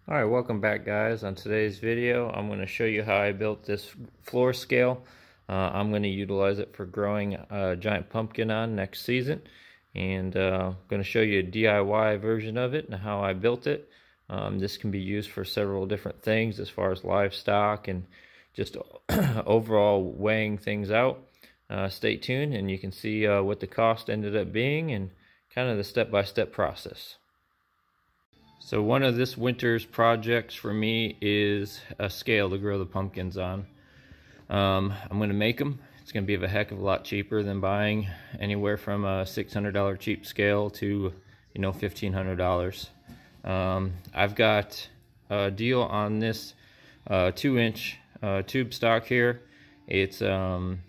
Alright, welcome back guys. On today's video I'm going to show you how I built this floor scale. I'm going to utilize it for growing a giant pumpkin on next season, and I'm going to show you a DIY version of it and how I built it. This can be used for several different things as far as livestock and just overall weighing things out. Stay tuned and you can see what the cost ended up being and kind of the step-by-step process. So one of this winter's projects for me is a scale to grow the pumpkins on. I'm going to make them. It's going to be a heck of a lot cheaper than buying anywhere from a $600 cheap scale to, $1,500. I've got a deal on this 2-inch tube stock here. It was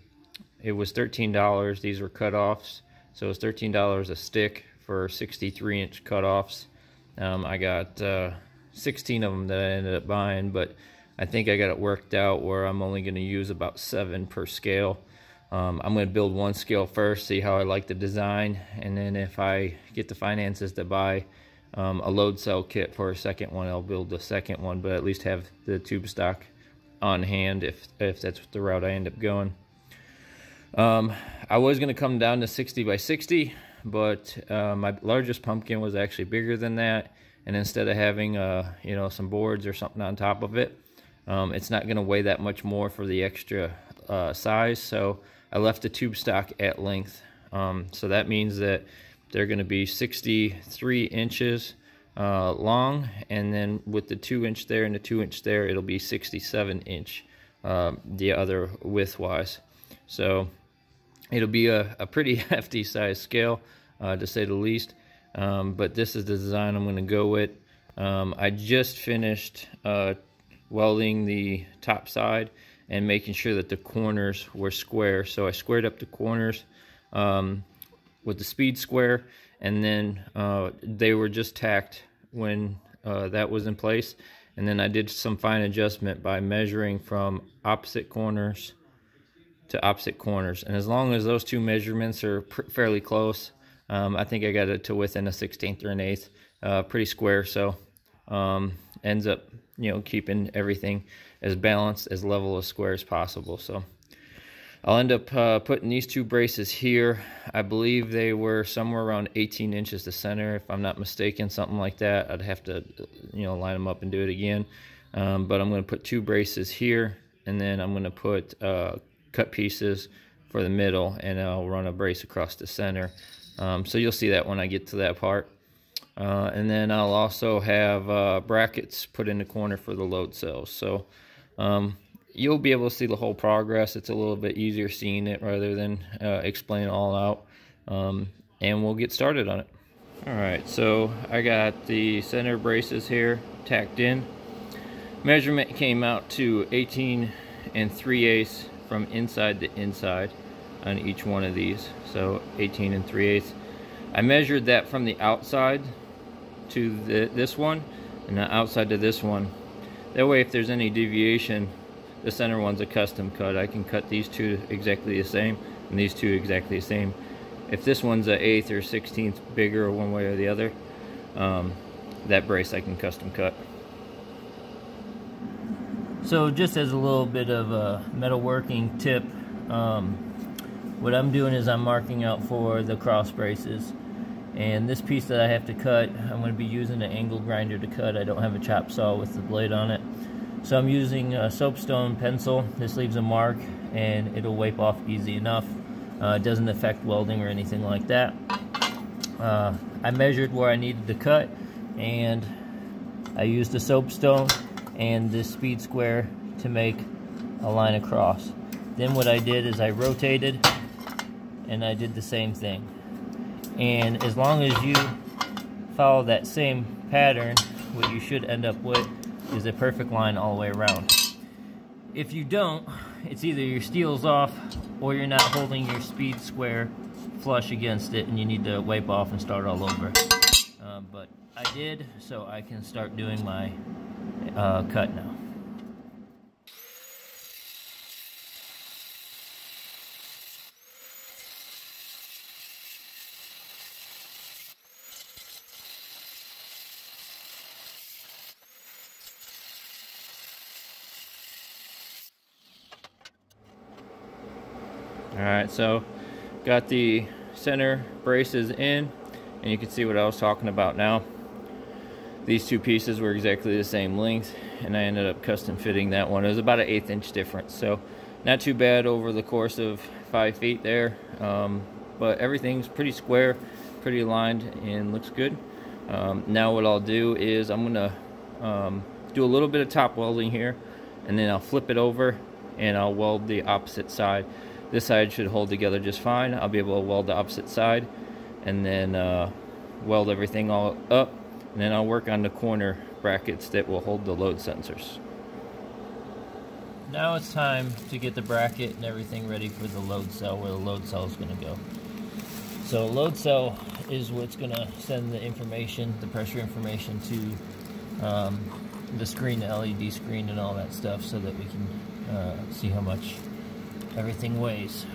$13. These were cutoffs, so it's $13 a stick for 63-inch cutoffs. I got 16 of them that I ended up buying, but I think I got it worked out where I'm only going to use about 7 per scale. I'm going to build one scale first, see how I like the design, and then if I get the finances to buy a load cell kit for a second one, I'll build the second one, but at least have the tube stock on hand if that's the route I end up going. I was going to come down to 60 by 60, but my largest pumpkin was actually bigger than that, and instead of having some boards or something on top of it, it's not going to weigh that much more for the extra size, so I left the tube stock at length. So that means that they're going to be 63 inches long, and then with the 2-inch there and the 2-inch there, it'll be 67 inch the other width wise. So it'll be a pretty hefty size scale, to say the least, but this is the design I'm going to go with. I just finished welding the top side and making sure that the corners were square, so I squared up the corners with the speed square, and then they were just tacked when that was in place, and then I did some fine adjustment by measuring from opposite corners to opposite corners, and as long as those two measurements are fairly close, I think I got it to within a 1/16 or an 1/8, pretty square, so ends up keeping everything as balanced, as level, as square as possible. So I'll end up putting these two braces here. I believe they were somewhere around 18 inches to center, if I'm not mistaken, something like that. I'd have to line them up and do it again, but I'm going to put 2 braces here, and then I'm going to put cut pieces for the middle, and I'll run a brace across the center. So you'll see that when I get to that part. And then I'll also have brackets put in the corner for the load cells. So you'll be able to see the whole progress. It's a little bit easier seeing it rather than explain it all out. And we'll get started on it. Alright, so I got the center braces here tacked in. Measurement came out to 18 3/8 from inside to inside on each one of these. So 18 3/8. I measured that from the outside to this one, and the outside to this one. That way, if there's any deviation, the center one's a custom cut. I can cut these two exactly the same and these two exactly the same. If this one's an 1/8 or 1/16 bigger one way or the other, that brace I can custom cut. So just as a little bit of a metalworking tip, what I'm doing is I'm marking out for the cross braces. And this piece that I have to cut, I'm going to be using an angle grinder to cut. I don't have a chop saw with the blade on it. So I'm using a soapstone pencil. This leaves a mark and it'll wipe off easy enough. It doesn't affect welding or anything like that. I measured where I needed to cut, and I used the soapstone and this speed square to make a line across. Then what I did is I rotated and I did the same thing. And as long as you follow that same pattern, what you should end up with is a perfect line all the way around. If you don't, it's either your steel's off or you're not holding your speed square flush against it, and you need to wipe off and start all over. But I did, so I can start doing my cut now. All right, so got the center braces in, and you can see what I was talking about now. These two pieces were exactly the same length, and I ended up custom fitting that one. It was about an 1/8 inch difference, so not too bad over the course of 5 feet there. But everything's pretty square, pretty aligned, and looks good. Now what I'll do is I'm gonna do a little bit of top welding here, and then I'll flip it over and I'll weld the opposite side. This side should hold together just fine. I'll be able to weld the opposite side, and then weld everything all up, and then I'll work on the corner brackets that will hold the load sensors. Now it's time to get the bracket and everything ready for the load cell, where the load cell is going to go. So load cell is what's going to send the information, the pressure information, to the screen, the LED screen and all that stuff, so that we can see how much everything weighs.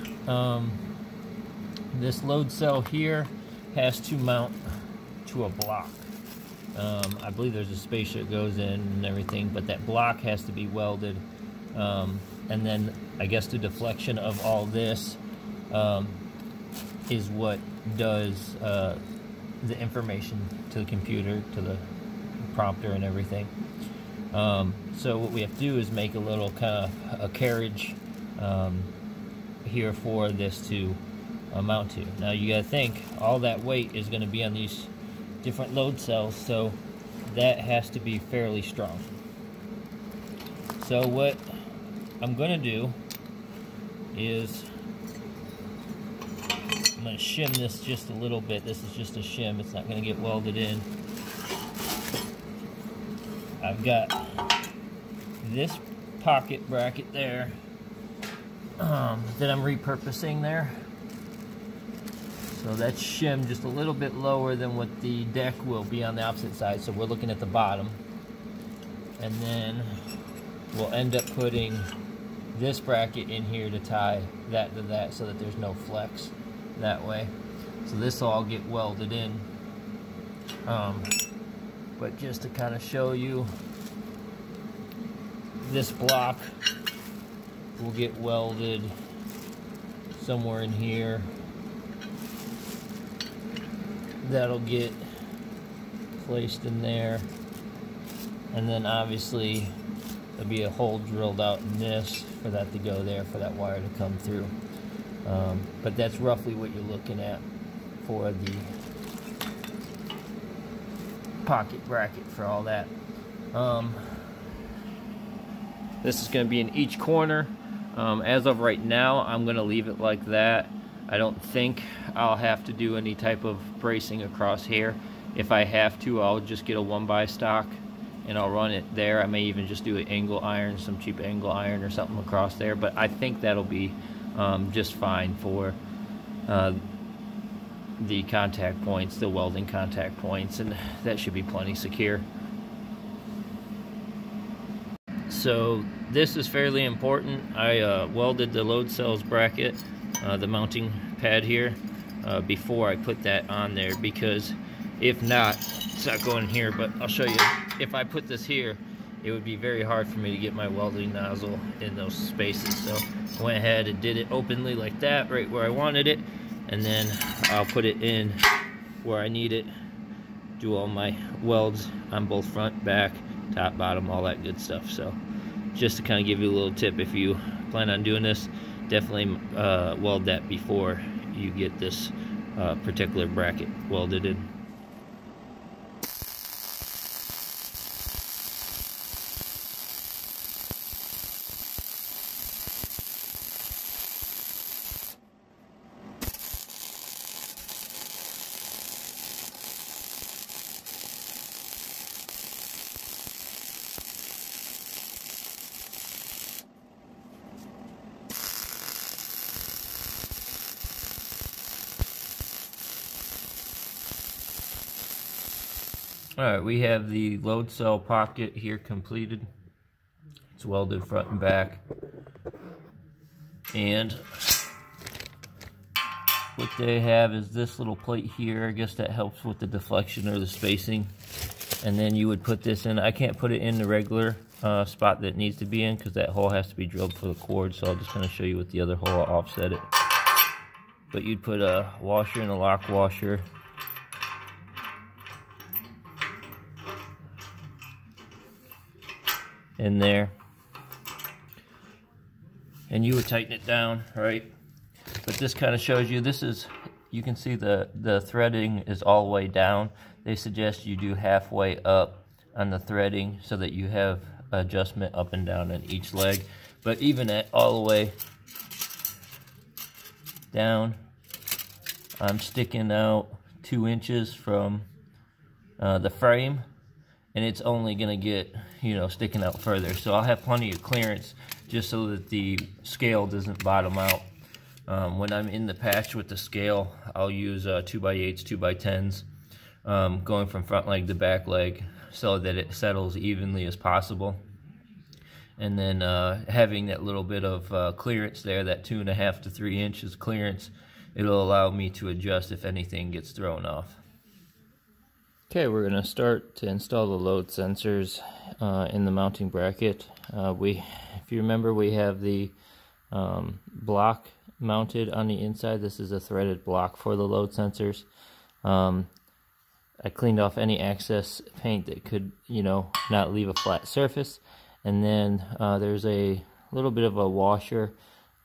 This load cell here has to mount to a block. I believe there's a spacer that goes in and everything, but that block has to be welded. And then I guess the deflection of all this is what does the information to the computer, to the prompter and everything. So what we have to do is make a little kind of a carriage here for this to mount to. Now you got to think, all that weight is going to be on these different load cells, so that has to be fairly strong. So what I'm going to do is I'm going to shim this just a little bit. This is just a shim. It's not going to get welded in. I've got this pocket bracket there that I'm repurposing there. So that's shimmed just a little bit lower than what the deck will be on the opposite side. So we're looking at the bottom. And then we'll end up putting this bracket in here to tie that to that, so that there's no flex that way. So this will all get welded in. But just to kind of show you, this block will get welded somewhere in here. That'll get placed in there, and then obviously there'll be a hole drilled out in this for that to go there, for that wire to come through. But that's roughly what you're looking at for the pocket bracket for all that. This is going to be in each corner. As of right now, I'm going to leave it like that. I don't think I'll have to do any type of bracing across here. If I have to, I'll just get a 1x stock and I'll run it there. I may even just do an angle iron, some cheap angle iron or something across there, but I think that'll be just fine for the contact points, the welding contact points, and that should be plenty secure. So this is fairly important. I welded the load cells bracket, the mounting pad here, before I put that on there, because if not, it's not going here, but I'll show you. If I put this here, it would be very hard for me to get my welding nozzle in those spaces. So I went ahead and did it openly like that, right where I wanted it, and then I'll put it in where I need it, do all my welds on both front, back, top, bottom, all that good stuff. So just to kind of give you a little tip, if you plan on doing this, definitely weld that before you get this particular bracket welded in. Alright, we have the load cell pocket here completed. It's welded front and back. And what they have is this little plate here. I guess that helps with the deflection or the spacing. And then you would put this in. I can't put it in the regular spot that it needs to be in, because that hole has to be drilled for the cord. So I'll just kind of show you with the other hole. I'll offset it. but you'd put a washer and a lock washer in there, and you would tighten it down, right? But this kind of shows you, this is, you can see the threading is all the way down. They suggest you do halfway up on the threading so that you have adjustment up and down on each leg. But even at all the way down, I'm sticking out 2 inches from the frame, and it's only gonna get, you know, sticking out further. So I'll have plenty of clearance just so that the scale doesn't bottom out. When I'm in the patch with the scale, I'll use 2x8s, 2x10s, going from front leg to back leg so that it settles evenly as possible. And then having that little bit of clearance there, that 2.5 to 3 inches clearance, it'll allow me to adjust if anything gets thrown off. Okay, we're going to start to install the load sensors in the mounting bracket. If you remember, we have the block mounted on the inside. This is a threaded block for the load sensors. I cleaned off any excess paint that could, you know, not leave a flat surface. And then there's a little bit of a washer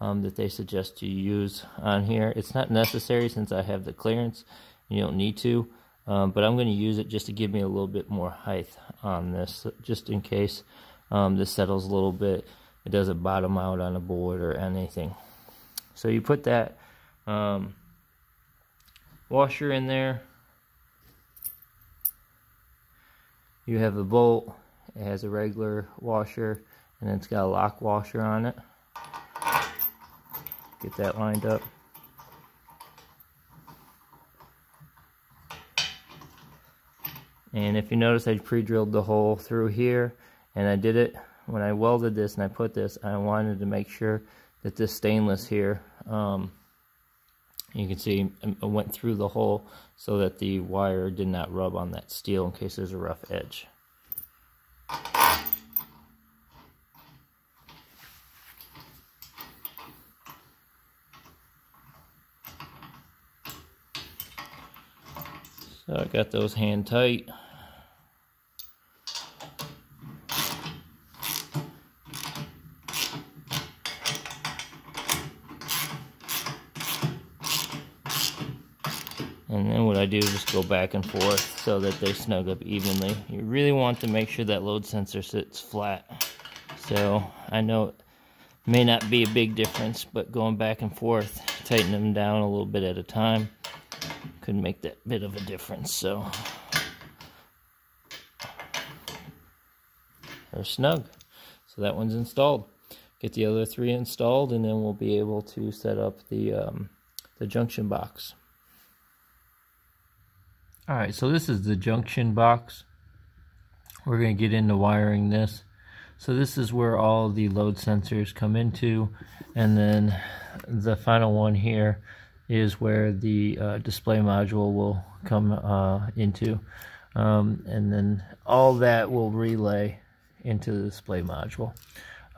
that they suggest you use on here. It's not necessary since I have the clearance. You don't need to, but I'm going to use it just to give me a little bit more height on this, just in case this settles a little bit. It doesn't bottom out on a board or anything. So you put that washer in there. You have the bolt. It has a regular washer, and it's got a lock washer on it. Get that lined up. And if you notice, I pre-drilled the hole through here, and I did it when I welded this and I put this. I wanted to make sure that this stainless here, you can see it went through the hole so that the wire did not rub on that steel in case there's a rough edge. So I got those hand tight. And then what I do is just go back and forth so that they snug up evenly. You really want to make sure that load sensor sits flat. So I know it may not be a big difference, but going back and forth, tightening them down a little bit at a time, could make that bit of a difference. So they're snug. So that one's installed. Get the other 3 installed, and then we'll be able to set up the junction box. Alright, so this is the junction box. We're going to get into wiring this. So this is where all the load sensors come into, and then the final one here is where the display module will come into, and then all that will relay into the display module.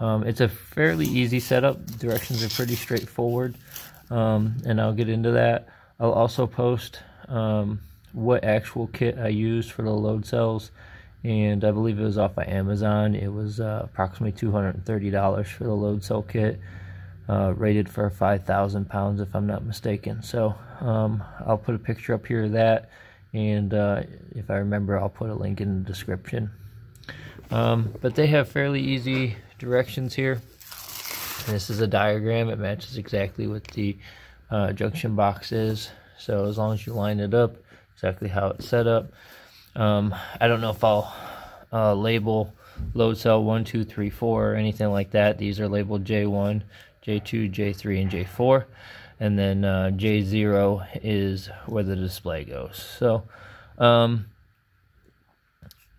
It's a fairly easy setup. Directions are pretty straightforward, and I'll get into that. I'll also post what actual kit I used for the load cells, and I believe it was off of Amazon. It was approximately $230 for the load cell kit, rated for 5,000 pounds if I'm not mistaken. So I'll put a picture up here of that, and if I remember, I'll put a link in the description. But they have fairly easy directions here. This is a diagram. It matches exactly what the junction box is, so as long as you line it up exactly how it's set up. I don't know if I'll label load cell 1, 2, 3, 4 or anything like that. These are labeled J1, J2, J3, and J4, and then J0 is where the display goes. So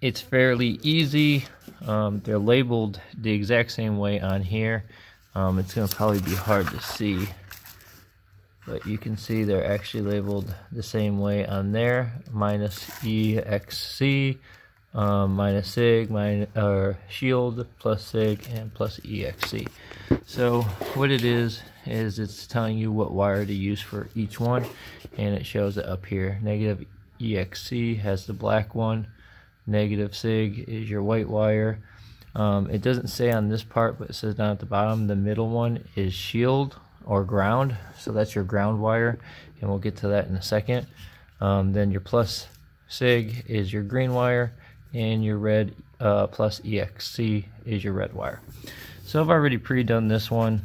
it's fairly easy. They're labeled the exact same way on here. It's going to probably be hard to see, but you can see they're actually labeled the same way on there. -EXC, minus SIG, or shield, plus SIG, and plus EXC. So what it is it's telling you what wire to use for each one, and it shows it up here. Negative EXC has the black one, negative SIG is your white wire. It doesn't say on this part, but it says down at the bottom, the middle one is shield or ground, so that's your ground wire, and we'll get to that in a second. Then your plus SIG is your green wire, and your red plus EXC is your red wire. So I've already pre-done this one,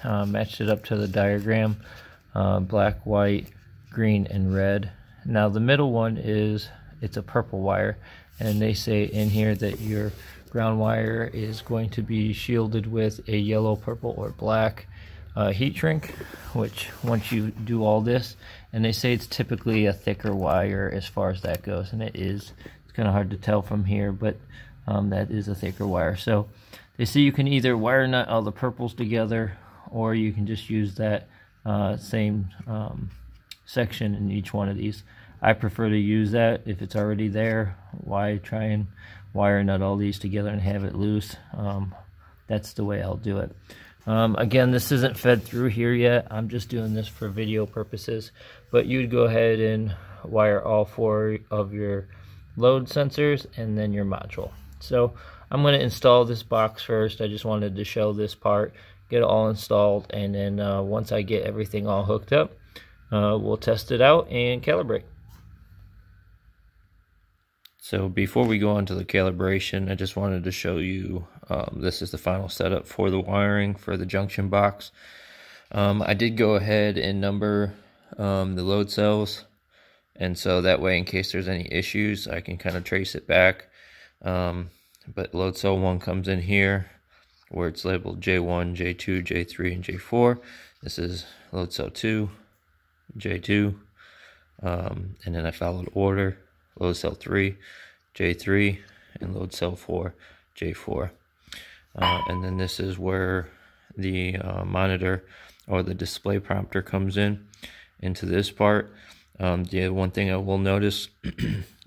matched it up to the diagram, black, white, green, and red. Now the middle one it's a purple wire, and they say in here that your ground wire is going to be shielded with a yellow, purple, or black heat shrink, which once you do all this, and they say it's typically a thicker wire as far as that goes, and it is. It's kind of hard to tell from here, but that is a thicker wire. So they say you can either wire nut all the purples together, or you can just use that same section in each one of these. I prefer to use that if it's already there. Why try and wire nut all these together and have it loose? That's the way I'll do it. Again, this isn't fed through here yet. I'm just doing this for video purposes, but you'd go ahead and wire all 4 of your load sensors and then your module. So I'm going to install this box first. I just wanted to show this part, get it all installed, and then once I get everything all hooked up, we'll test it out and calibrate. So before we go on to the calibration, I just wanted to show you this is the final setup for the wiring for the junction box. I did go ahead and number the load cells, and so that way in case there's any issues I can kind of trace it back. But load cell 1 comes in here where it's labeled J1, J2, J3, and J4. This is load cell 2, J2, and then I followed order. Load cell 3, J3, and load cell 4, J4. And then this is where the monitor or the display prompter comes into this part. The one thing I will notice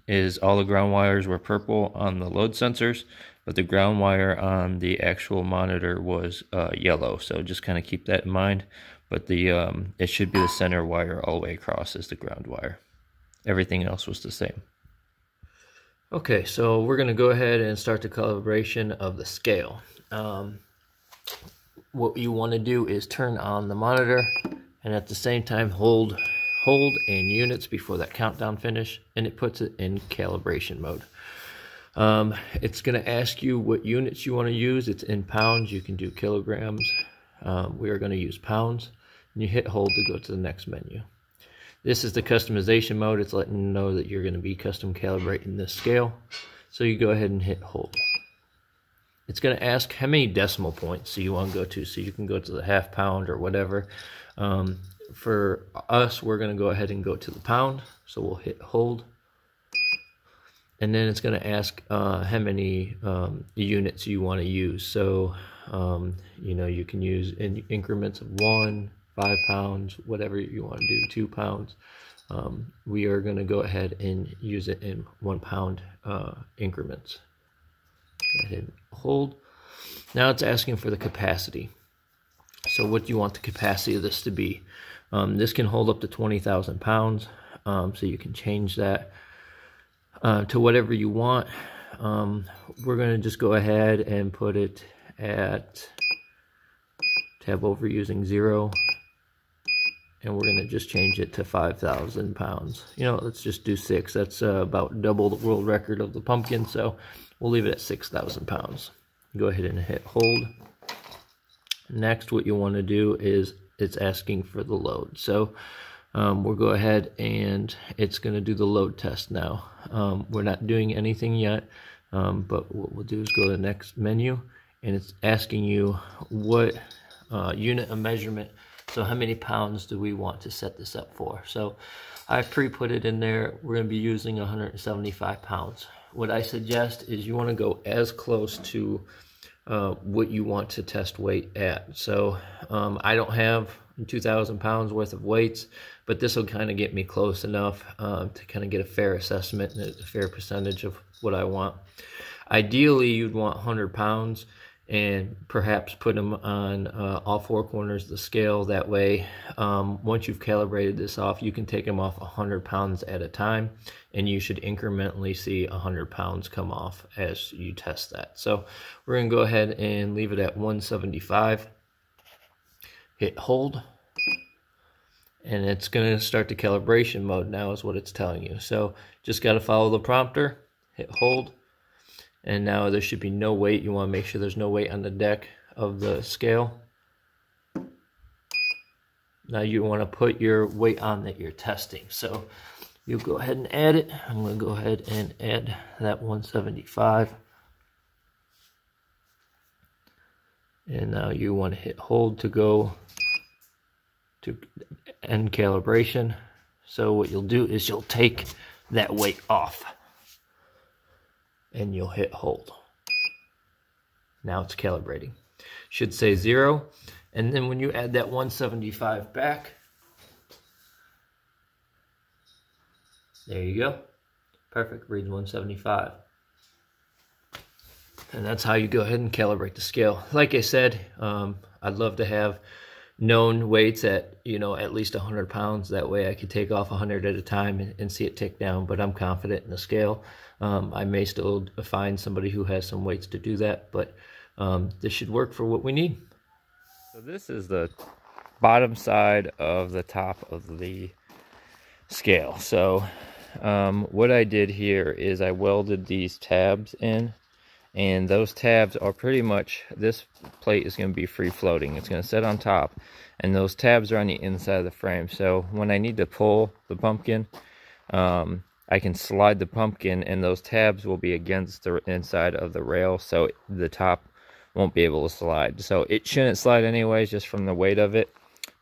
is all the ground wires were purple on the load sensors, but the ground wire on the actual monitor was yellow. So just kind of keep that in mind. But the it should be the center wire all the way across is the ground wire. Everything else was the same. Okay, so we're going to go ahead and start the calibration of the scale. What you want to do is turn on the monitor and at the same time hold in units before that countdown finish, and it puts it in calibration mode. It's going to ask you what units you want to use. It's in pounds. You can do kilograms. We are going to use pounds, and you hit hold to go to the next menu. This is the customization mode. It's letting you know that you're going to be custom calibrating this scale. So you go ahead and hit hold. It's going to ask how many decimal points you want to go to. So you can go to the half pound or whatever. For us, we're going to go ahead and go to the pound. So we'll hit hold. And then it's going to ask how many units you want to use. So, you know, you can use in increments of 1, 5 pounds, whatever you want to do, 2 pounds. We are going to go ahead and use it in 1 pound increments. Go ahead and hold. Now it's asking for the capacity. So what do you want the capacity of this to be? This can hold up to 20,000 pounds. So you can change that to whatever you want. We're going to just go ahead and put it at tab over using 0. And we're going to just change it to 5,000 pounds. You know, let's just do 6. That's about double the world record of the pumpkin. So we'll leave it at 6,000 pounds. Go ahead and hit hold. Next, what you want to do is it's asking for the load. So we'll go ahead and it's going to do the load test now. We're not doing anything yet, but what we'll do is go to the next menu, and it's asking you what unit of measurement. So how many pounds do we want to set this up for? So I pre-put it in there. We're going to be using 175 pounds. What I suggest is you want to go as close to what you want to test weight at. So I don't have 2,000 pounds worth of weights, but this will kind of get me close enough to kind of get a fair assessment and a fair percentage of what I want. Ideally, you'd want 100 pounds and perhaps put them on all four corners of the scale. That way, once you've calibrated this off, you can take them off 100 pounds at a time, and you should incrementally see 100 pounds come off as you test that. So we're going to go ahead and leave it at 175. Hit hold, and it's going to start the calibration mode now is what it's telling you. So just got to follow the prompter, hit hold. And now there should be no weight. You want to make sure there's no weight on the deck of the scale. Now you want to put your weight on that you're testing. So you'll go ahead and add it. I'm going to go ahead and add that 175. And now you want to hit hold to go to end calibration. So what you'll do is you'll take that weight off, and you'll hit hold. Now it's calibrating. Should say 0, and then when you add that 175 back, there you go. Perfect, reads 175. And that's how you go ahead and calibrate the scale. Like I said, I'd love to have known weights at, at least 100 pounds. That way I could take off 100 at a time and see it tick down, but I'm confident in the scale. I may still find somebody who has some weights to do that, but this should work for what we need. So this is the bottom side of the top of the scale. So what I did here is I welded these tabs in, and those tabs are pretty much, this plate is going to be free floating. It's going to sit on top, and those tabs are on the inside of the frame. So when I need to pull the pumpkin, I can slide the pumpkin, and those tabs will be against the inside of the rail, so the top won't be able to slide. So it shouldn't slide anyways, just from the weight of it.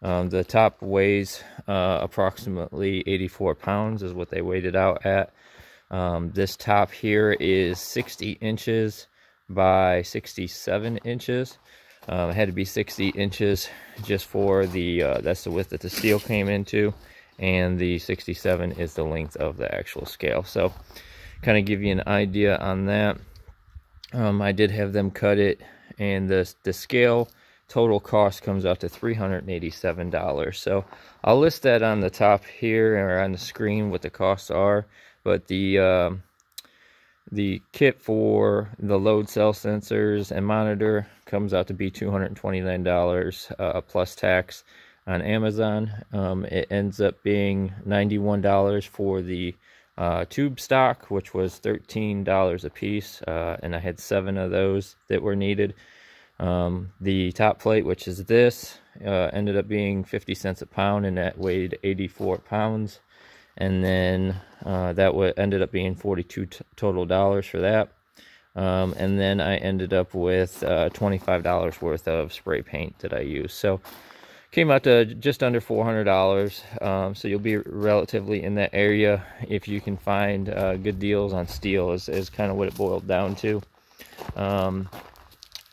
The top weighs approximately 84 pounds is what they weighed it out at. This top here is 60 inches by 67 inches. It had to be 60 inches just for the, that's the width that the steel came into, and the 67 is the length of the actual scale. So kind of give you an idea on that. I did have them cut it, and the scale total cost comes out to $387. So I'll list that on the top here or on the screen what the costs are. But the kit for the load cell sensors and monitor comes out to be $229 plus tax on Amazon. It ends up being $91 for the tube stock, which was $13 a piece, and I had 7 of those that were needed. The top plate, which is this, ended up being 50 cents a pound, and that weighed 84 pounds. And then that ended up being $42 total for that. And then I ended up with $25 worth of spray paint that I used. So came out to just under $400. So you'll be relatively in that area if you can find good deals on steel is kind of what it boiled down to.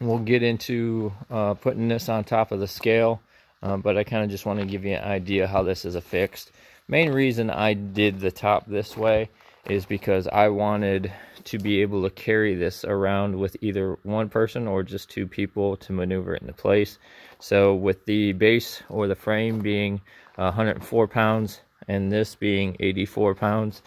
We'll get into putting this on top of the scale, but I kind of just want to give you an idea how this is affixed. Main reason I did the top this way is because I wanted to be able to carry this around with either one person or just 2 people to maneuver it into place. So with the base or the frame being 104 pounds and this being 84 pounds,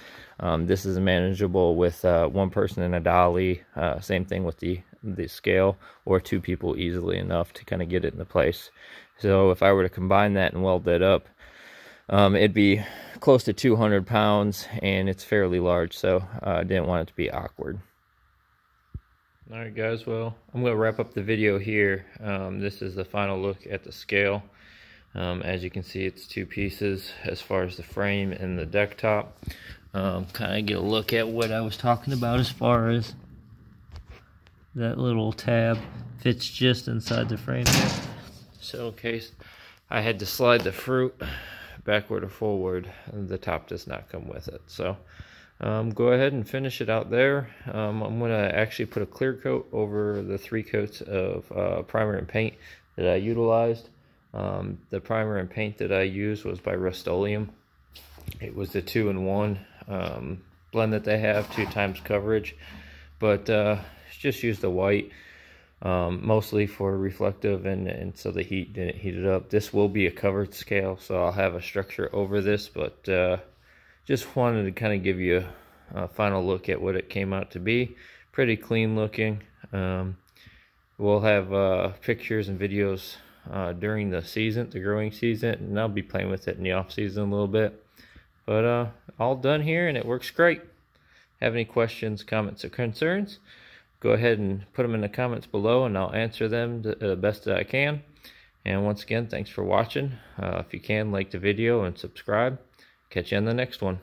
this is manageable with 1 person in a dolly. Same thing with the scale, or 2 people easily enough to kind of get it into place. So if I were to combine that and weld that up, it'd be close to 200 pounds, and it's fairly large, so I didn't want it to be awkward. Alright guys, well, I'm going to wrap up the video here. This is the final look at the scale. As you can see, it's 2 pieces as far as the frame and the deck top. Kind of get a look at what I was talking about as far as that little tab fits just inside the frame here. So in case I had to slide the fruit backward or forward, the top does not come with it. So go ahead and finish it out there. I'm going to actually put a clear coat over the 3 coats of primer and paint that I utilized. The primer and paint that I used was by Rust-Oleum. It was the 2-in-1 blend that they have, 2 times coverage, but just use the white mostly for reflective and so the heat didn't heat it up. This will be a covered scale, so I'll have a structure over this, but just wanted to kind of give you a final look at what it came out to be. Pretty clean looking. We'll have pictures and videos during the season, the growing season, and I'll be playing with it in the off season a little bit. But all done here, and it works great. Have any questions, comments, or concerns, go ahead and put them in the comments below, and I'll answer them the best that I can. And once again, thanks for watching. If you can, like the video and subscribe. Catch you on the next one.